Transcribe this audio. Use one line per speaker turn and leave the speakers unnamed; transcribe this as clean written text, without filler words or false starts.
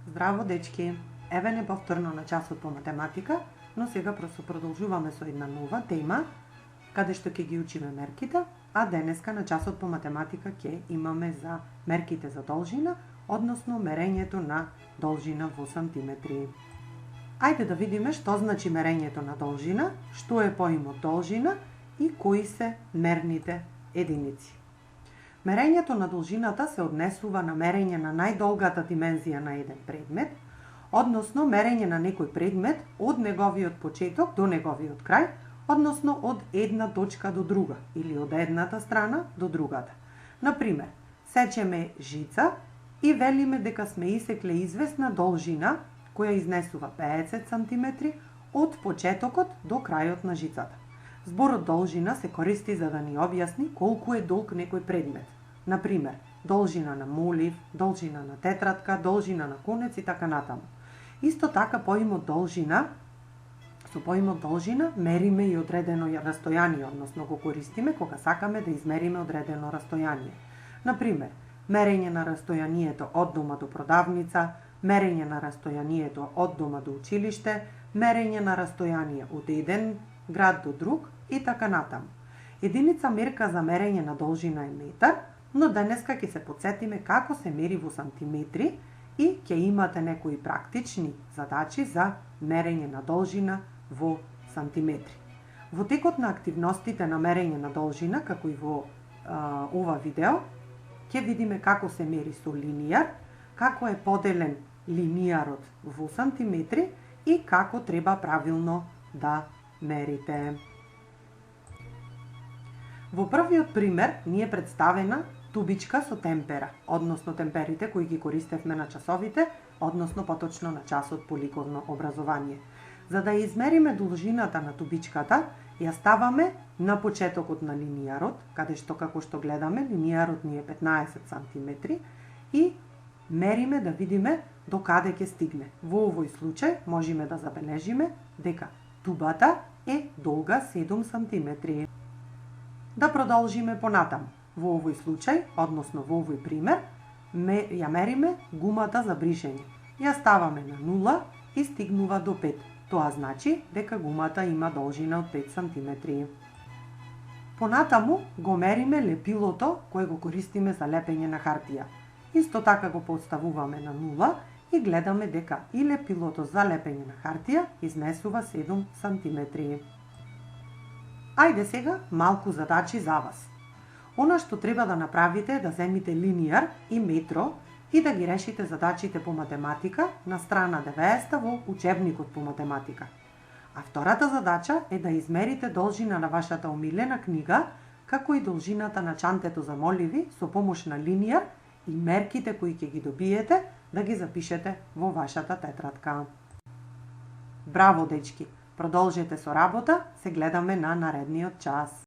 Здраво, дечки! Еве не повторно на часот по математика, но сега продолжуваме со една нова тема, каде што ќе ги учиме мерките, а денеска на часот по математика ќе имаме за мерките за должина, односно мерењето на должина во сантиметри. Ајде да видиме што значи мерењето на должина, што е поимот должина и кои се мерните единици. Мерењето на должината се однесува на мерење на најдолгата димензија на еден предмет, односно мерење на некој предмет од неговиот почеток до неговиот крај, односно од една точка до друга или од едната страна до другата. Например, сечеме жица и велиме дека сме исекле известна должина која изнесува 50 см од почетокот до крајот на жицата. Зборот должина се користи за да ни објасни колку е долг некој предмет. Например, должина на молив, должина на тетратка, должина на конец и така натаму. Исто така поимот должина, со поимот должина мериме и одредено растојание, односно го користиме кога сакаме да измериме одредено растојание. Например, мерење на растојанието од дома до продавница, мерење на растојанието од дома до училиште, мерење на растојание од еден град до друг и така натаму. Единица мерка за мерење на должина е метар, но денеска ќе се потсетиме како се мери во сантиметри и ќе имате некои практични задачи за мерење на должина во сантиметри. Во текот на активностите на мерење на должина, како и во ова видео, ќе видиме како се мери со линијар, како е поделен линијарот во сантиметри и како треба правилно да мерите. Во првиот пример ни е представена тубичка со темпера, односно темперите кои ги користевме на часовите, односно поточно на часот по ликовно образование. За да измериме должината на тубичката, ја ставаме на почетокот на линијарот, каде што како што гледаме, линијарот ни е 15 см и мериме да видиме до каде ќе стигне. Во овој случај можеме да забележиме дека тубата е долга 7 см. Да продолжиме понатаму. Во овој случај, односно во овој пример, ја мериме гумата за бришење. Ја ставаме на 0 и стигнува до 5. Тоа значи дека гумата има должина од 5 см. Понатаму го мериме лепилото кое го користиме за лепење на хартија. Исто така го поставуваме на 0 и гледаме дека и лепилото за лепење на хартија изнесува 7 см. Ајде сега малку задачи за вас. Она што треба да направите е да земите линијар и метро и да ги решите задачите по математика на страна 90 во учебникот по математика. А втората задача е да измерите должина на вашата омилена книга, како и должината на чантето за моливи со помош на линијар и мерките кои ќе ги добиете да ги запишете во вашата тетрадка. Браво, дечки! Продолжете со работа, се гледаме на наредниот час.